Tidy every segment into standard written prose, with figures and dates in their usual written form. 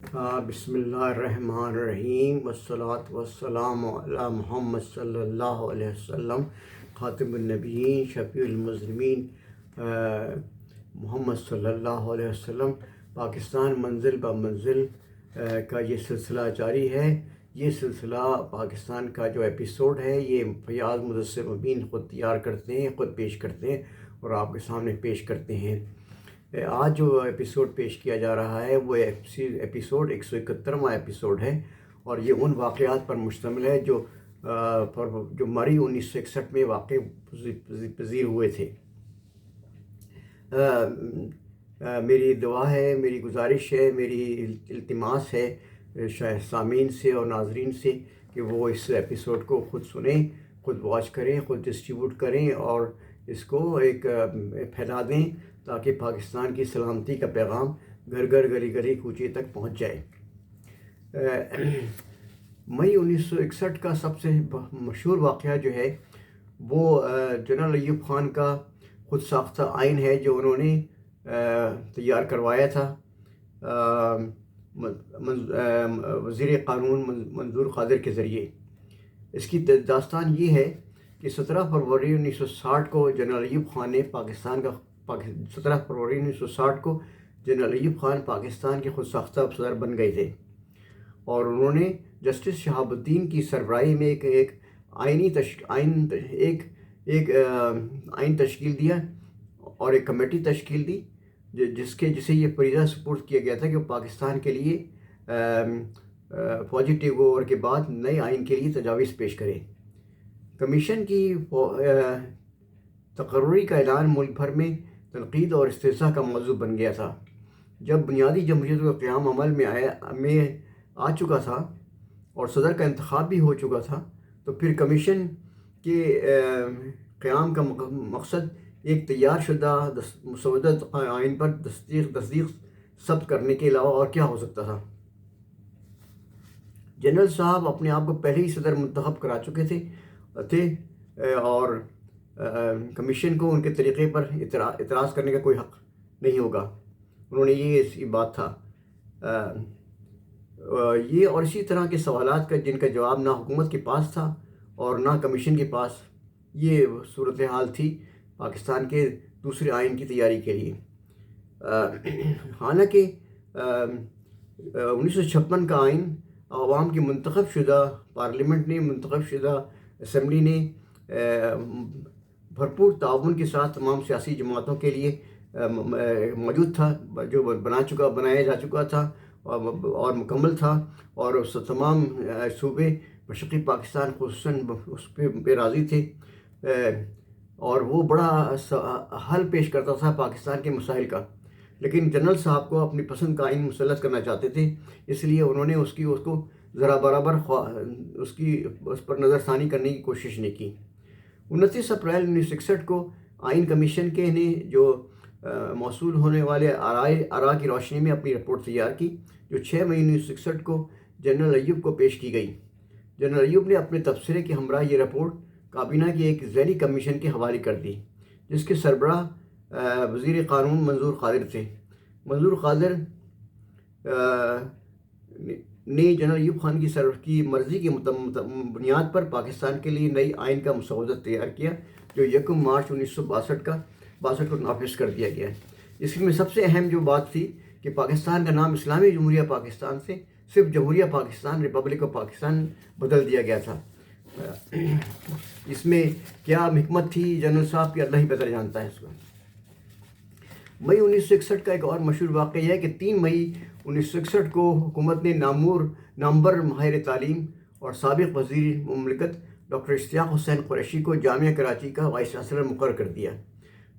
بسم اللہ الرحمن الرحیم والصلاة والسلام علی محمد صلی اللہ علیہ وسلم خاتم النبیین شفیع المذنبین محمد صلی اللہ علیہ وسلم۔ پاکستان منزل بہ منزل کا یہ سلسلہ جاری ہے۔ یہ سلسلہ پاکستان کا جو ایپیسوڈ ہے یہ فیاض مدثر مبین خود تیار کرتے ہیں، خود پیش کرتے ہیں اور آپ کے سامنے پیش کرتے ہیں۔ آج جو ایپیسوڈ پیش کیا جا رہا ہے وہ ایپیسوڈ 171واں ایپیسوڈ ہے اور یہ ان واقعات پر مشتمل ہے جو مئی 1961 میں واقع پذیر ہوئے تھے۔ میری دعا ہے، میری گزارش ہے، میری التماس ہے سامعین سے اور ناظرین سے کہ وہ اس ایپیسوڈ کو خود سنیں، خود واچ کریں، خود ڈسٹریبیوٹ کریں اور اس کو ایک پھیلا دیں تاکہ پاکستان کی سلامتی کا پیغام گھر گھر گلی گلی کوچے تک پہنچ جائے۔ مئی 1961 کا سب سے مشہور واقعہ جو ہے وہ جنرل ایوب خان کا خود ساختہ آئین ہے جو انہوں نے تیار کروایا تھا وزیر قانون منظور قادر کے ذریعے۔ اس کی داستان یہ ہے کہ 17 فروری 1960 کو جنرل ایوب خان نے 17 فروری 1960 کو جنرل ایوب خان پاکستان کے خود ساختہ صدر بن گئے تھے اور انہوں نے جسٹس شہاب الدین کی سربراہی میں ایک آئین تشکیل دیا اور ایک کمیٹی تشکیل دی جسے یہ فریضہ سپرد کیا گیا تھا کہ وہ پاکستان کے لیے فوجی ٹیک اوور کے بعد نئے آئین کے لیے تجاویز پیش کرے۔ کمیشن کی تقرری کا اعلان ملک بھر میں تنقید اور استحصاء کا موضوع بن گیا تھا۔ جب بنیادی جمہوریت کا قیام عمل میں آ چکا تھا اور صدر کا انتخاب بھی ہو چکا تھا تو پھر کمیشن کے قیام کا مقصد ایک تیار شدہ مسودہ آئین پر تصدیق ثبت کرنے کے علاوہ اور کیا ہو سکتا تھا۔ جنرل صاحب اپنے آپ کو پہلے ہی صدر منتخب کرا چکے تھے اور کمیشن کو ان کے طریقے پر اعتراض کرنے کا کوئی حق نہیں ہوگا۔ انہوں نے یہ بات تھا یہ اور اسی طرح کے سوالات کا جن کا جواب نہ حکومت کے پاس تھا اور نہ کمیشن کے پاس، یہ صورتحال تھی پاکستان کے دوسرے آئین کی تیاری کے لیے۔ حالانکہ 1956 کا آئین عوام کی منتخب شدہ پارلیمنٹ نے منتخب شدہ اسمبلی نے بھرپور تعاون کے ساتھ تمام سیاسی جماعتوں کے لیے موجود تھا، جو بنایا جا چکا تھا اور مکمل تھا اور اس تمام صوبے مشرقی پاکستان خصوصاً اس پہ راضی تھے اور وہ بڑا حل پیش کرتا تھا پاکستان کے مسائل کا، لیکن جنرل صاحب کو اپنی پسند کا آئین مسلط کرنا چاہتے تھے، اس لیے انہوں نے اس کو ذرا برابر اس پر نظر ثانی کرنے کی کوشش نہیں کی۔ 29 اپریل 1961 کو آئین کمیشن کے نے جو موصول ہونے والے آراء کی روشنی میں اپنی رپورٹ تیار کی جو 6 مئی 1961 کو جنرل ایوب کو پیش کی گئی۔ جنرل ایوب نے اپنے تبصرے کے ہمراہ یہ رپورٹ کابینہ کی ایک ذیلی کمیشن کے حوالے کر دی جس کے سربراہ وزیر قانون منظور قادر تھے۔ منظور قادر نے جنرل ایوب خان کی مرضی کی بنیاد پر پاکستان کے لیے نئی آئین کا مسودہ تیار کیا جو 1 مارچ 1962 کو نافذ کر دیا گیا۔ اس میں سب سے اہم جو بات تھی کہ پاکستان کا نام اسلامی جمہوریہ پاکستان سے صرف جمہوریہ پاکستان، ریپبلک آف پاکستان بدل دیا گیا تھا۔ اس میں کیا حکمت تھی جنرل صاحب کی، اللہ ہی بہتر جانتا ہے اس کو۔ مئی 1961 کا ایک اور مشہور واقعہ یہ ہے کہ 3 مئی 1961 کو حکومت نے نامور ماہر تعلیم اور سابق وزیر مملکت ڈاکٹر اشتیاق حسین قریشی کو جامعہ کراچی کا وائس چانسلر مقرر کر دیا۔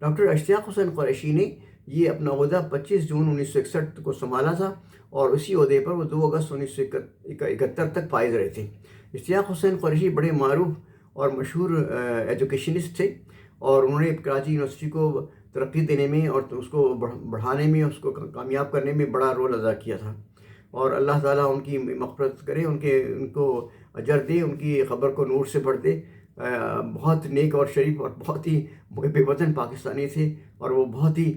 ڈاکٹر اشتیاق حسین قریشی نے یہ اپنا عہدہ 25 جون 1961 کو سنبھالا تھا اور اسی عہدے پر وہ 2 اگست 1971 تک فائز رہے تھے۔ اشتیاق حسین قریشی بڑے معروف اور مشہور ایجوکیشنسٹ تھے اور انہوں نے کراچی یونیورسٹی کو ترقی دینے میں اور اس کو بڑھانے میں، اس کو کامیاب کرنے میں بڑا رول ادا کیا تھا اور اللہ تعالیٰ ان کی مغفرت کرے، ان کو اجر دے، ان کی قبر کو نور سے بھر دے۔ بہت نیک اور شریف اور بہت ہی بے وطن پاکستانی تھے اور وہ بہت ہی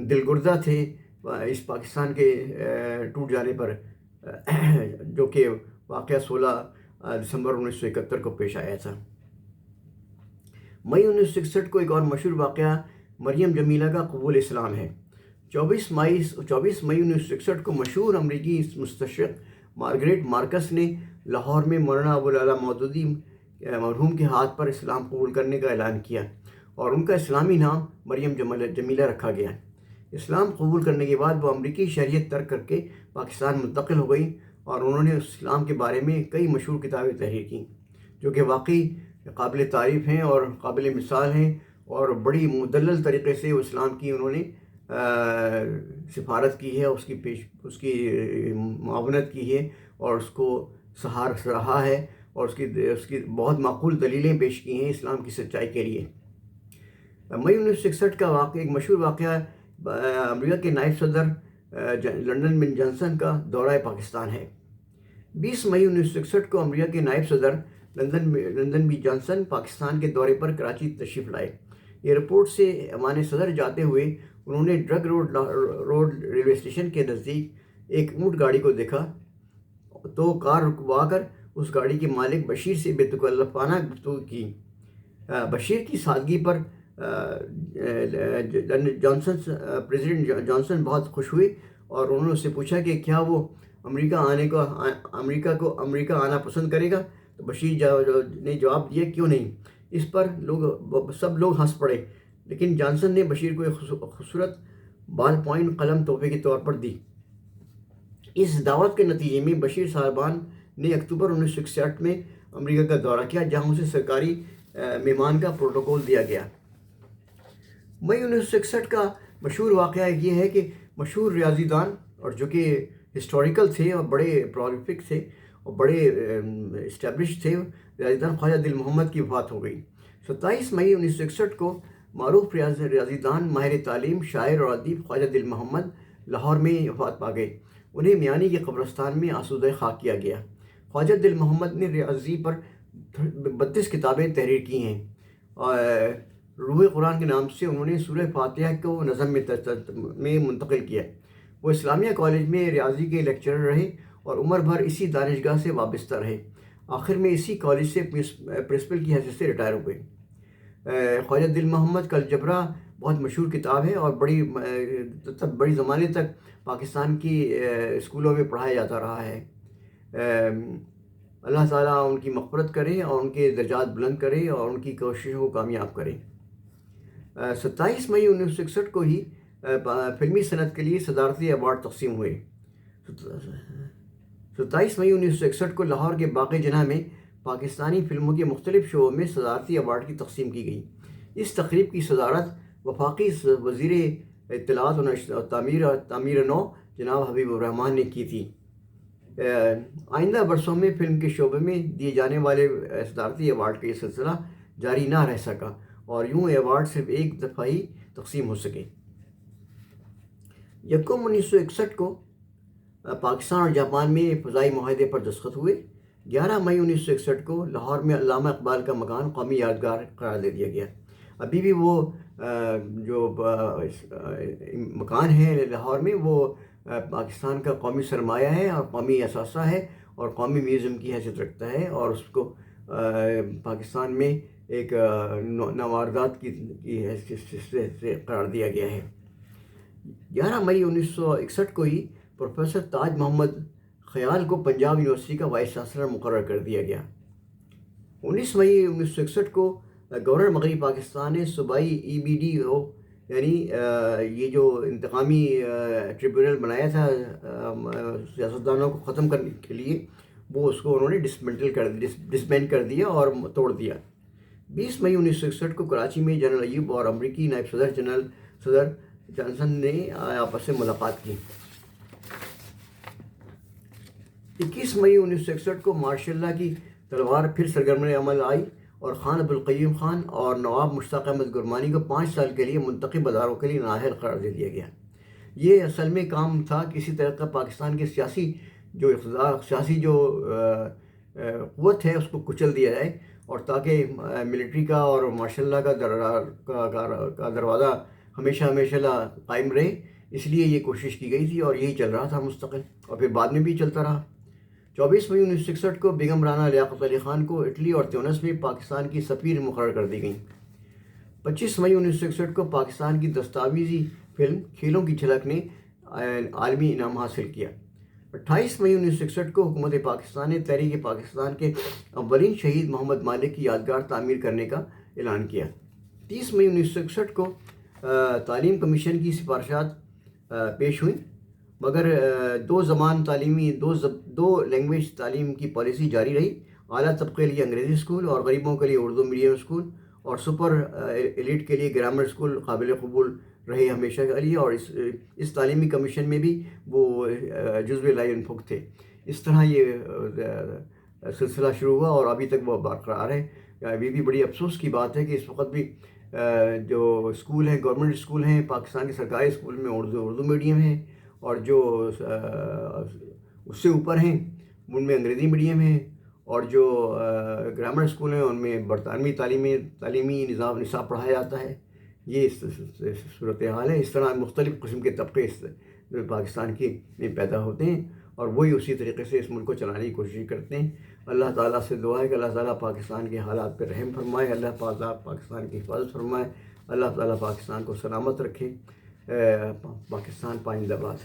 دلگردہ تھے اس پاکستان کے ٹوٹ جانے پر جو کہ واقعہ 16 دسمبر 1971 کو پیش آیا تھا۔ مئی 1961 کو ایک اور مشہور واقعہ مریم جمیلہ کا قبول اسلام ہے۔ 24 مئی 1961 کو مشہور امریکی مستشرق مارگریٹ مارکس نے لاہور میں مولانا ابوالعلا مودودی مرحوم کے ہاتھ پر اسلام قبول کرنے کا اعلان کیا اور ان کا اسلامی نام مریم جمیلہ رکھا گیا۔ اسلام قبول کرنے کے بعد وہ امریکی شہریت ترک کر کے پاکستان منتقل ہو گئی اور انہوں نے اسلام کے بارے میں کئی مشہور کتابیں تحریر کیں جو کہ واقعی قابل تعریف ہیں اور قابل مثال ہیں، اور بڑی مدلل طریقے سے اسلام کی انہوں نے سفارت کی ہے، اس کی معاونت کی ہے اور اس کو سراہا ہے، اور اس کی بہت معقول دلیلیں پیش کی ہیں اسلام کی سچائی کے لیے۔ مئی 1961 کا واقعہ ایک مشہور واقعہ امریکہ کے نائب صدر لنڈن بن جانسن کا دورہ پاکستان ہے۔ 20 مئی 1961 کو امریکہ کے نائب صدر لندن بن جانسن پاکستان کے دورے پر کراچی تشریف لائے۔ ایئرپورٹ سے ایوان صدر جاتے ہوئے انہوں نے ڈرگ روڈ ریلوے اسٹیشن کے نزدیک ایک اونٹ گاڑی کو دیکھا تو کار رکوا کر اس گاڑی کے مالک بشیر سے بے تکلفانہ گفتگو کی۔ بشیر کی سادگی پر پریزیڈنٹ جانسن بہت خوش ہوئے اور انہوں نے اس سے پوچھا کہ کیا وہ امریکہ آنا پسند کرے گا، تو بشیر نے جواب دیا کیوں نہیں۔ اس پر سب لوگ ہنس پڑے، لیکن جانسن نے بشیر کو ایک خوبصورت بال پوائنٹ قلم تحفے کے طور پر دی۔ اس دعوت کے نتیجے میں بشیر صاحبان نے اکتوبر 1961 میں امریکہ کا دورہ کیا، جہاں اسے سرکاری مہمان کا پروٹوکول دیا گیا۔ مئی 1961 کا مشہور واقعہ یہ ہے کہ مشہور ریاضی دان اور جو کہ ہسٹوریکل تھے اور بڑے پرولیفک تھے اور بڑے اسٹیبلش تھے، ریاضی دان خواجہ دل محمد کی وفات ہو گئی۔ 27 مئی 1961 کو معروف ریاضی دان، ماہر تعلیم، شاعر اور ادیب خواجہ دل محمد لاہور میں وفات پا گئے۔ انہیں میانی کے قبرستان میں آسودہ خاک کیا گیا۔ خواجہ دل محمد نے ریاضی پر 32 کتابیں تحریر کی ہیں اور روح قرآن کے نام سے انہوں نے سورہ فاتحہ کو نظم میں منتقل کیا۔ وہ اسلامیہ کالج میں ریاضی کے لیکچرر رہے اور عمر بھر اسی دانشگاہ سے وابستہ رہے۔ آخر میں اسی کالج سے پرنسپل کی حیثیت سے ریٹائر ہوئے۔ خواجہ دل محمد کا الجبرا بہت مشہور کتاب ہے اور بڑی زمانے تک پاکستان کی اسکولوں میں پڑھایا جاتا رہا ہے۔ اللہ تعالیٰ ان کی مغفرت کرے اور ان کے درجات بلند کرے اور ان کی کوششوں کو کامیاب کرے۔ 27 مئی 1961 کو ہی فلمی صنعت کے لیے صدارتی ایوارڈ تقسیم ہوئے۔ 27 مئی 1961 کو لاہور کے باغ جناح میں پاکستانی فلموں کے مختلف شعبوں میں صدارتی ایوارڈ کی تقسیم کی گئی۔ اس تقریب کی صدارت وفاقی وزیر اطلاعات و تعمیر نو جناب حبیب الرحمان نے کی تھی۔ آئندہ برسوں میں فلم کے شعبے میں دیے جانے والے صدارتی ایوارڈ کا یہ سلسلہ جاری نہ رہ سکا اور یوں ایوارڈ صرف ایک دفعہ ہی تقسیم ہو سکے۔ 1 1961 کو پاکستان اور جاپان میں فضائی معاہدے پر دستخط ہوئے۔ 11 مئی 1961 کو لاہور میں علامہ اقبال کا مکان قومی یادگار قرار دے دیا گیا۔ ابھی بھی وہ جو مکان ہے لاہور میں وہ پاکستان کا قومی سرمایہ ہے اور قومی اثاثہ ہے اور قومی میوزیم کی حیثیت رکھتا ہے، اور اس کو پاکستان میں ایک نواردات کی حیثیت سے قرار دیا گیا ہے۔ 11 مئی 1961 کو ہی پروفیسر تاج محمد خیال کو پنجاب یونیورسٹی کا وائس چانسلر مقرر کر دیا گیا۔ 19 مئی 1961 کو گورنر مغربی پاکستان نے صوبائی EBDO یعنی یہ جو انتقامی ٹریبیونل بنایا تھا سیاستدانوں کو ختم کرنے کے لیے، وہ اس کو انہوں نے ڈسبینڈ کر دیا اور توڑ دیا۔ 20 مئی 1961 کو کراچی میں جنرل ایوب اور امریکی نائب صدر جانسن نے آپس میں ملاقات کی۔ 21 مئی 1961 کو ماشاء اللہ کی تلوار پھر سرگرم عمل آئی اور خان عبدالقیوم خان اور نواب مشتاق احمد گرمانی کو 5 سال کے لیے منتخب اداروں کے لیے نااہل قرار دے دیا گیا۔ یہ اصل میں کام تھا کسی طرح کا پاکستان کے سیاسی جو قوت ہے اس کو کچل دیا جائے، اور تاکہ ملٹری کا اور ماشاء اللہ کا دروازہ ہمیشہ قائم رہے، اس لیے یہ کوشش کی گئی تھی اور یہی چل رہا تھا مستقل، اور پھر بعد میں بھی چلتا رہا۔ 24 مئی 1961 کو بیگم رانا لیاقت علی خان کو اٹلی اور تیونس میں پاکستان کی سفیر مقرر کر دی گئیں۔ 25 مئی 1961 کو پاکستان کی دستاویزی فلم کھیلوں کی جھلک نے عالمی انعام حاصل کیا۔ 28 مئی 1961 کو حکومت پاکستان نے تحریک پاکستان کے اولین شہید محمد مالک کی یادگار تعمیر کرنے کا اعلان کیا۔ 30 مئی 1961 کو تعلیم کمیشن کی سفارشات پیش ہوئیں، مگر دو لینگویج تعلیم کی پالیسی جاری رہی۔ اعلیٰ طبقے کے لیے انگریزی اسکول اور غریبوں کے لیے اردو میڈیم اسکول اور سپر ایلیٹ کے لیے گرامر اسکول قابل قبول رہے ہمیشہ کے لیے، اور اس تعلیمی کمیشن میں بھی وہ جزو لا ينفك تھے۔ اس طرح یہ سلسلہ شروع ہوا اور ابھی تک وہ برقرار ہے۔ ابھی بھی بڑی افسوس کی بات ہے کہ اس وقت بھی جو اسکول ہیں، گورنمنٹ اسکول ہیں پاکستان کے سرکاری اسکول میں اردو میڈیم ہے، اور جو اس سے اوپر ہیں ان میں انگریزی میڈیم ہے، اور جو گرامر اسکول ہیں ان میں برطانوی تعلیمی نصاب پڑھایا جاتا ہے۔ یہ صورتحال ہے۔ اس طرح مختلف قسم کے طبقے پاکستان کی میں پیدا ہوتے ہیں، اور وہی اسی طریقے سے اس ملک کو چلانے کی کوشش کرتے ہیں۔ اللہ تعالیٰ سے دعا ہے کہ اللہ تعالیٰ پاکستان کے حالات پہ رحم فرمائے، اللہ تعالیٰ پاکستان کی حفاظت فرمائے، اللہ تعالیٰ پاکستان کو سلامت رکھے۔ پاکستان پائندہ باد۔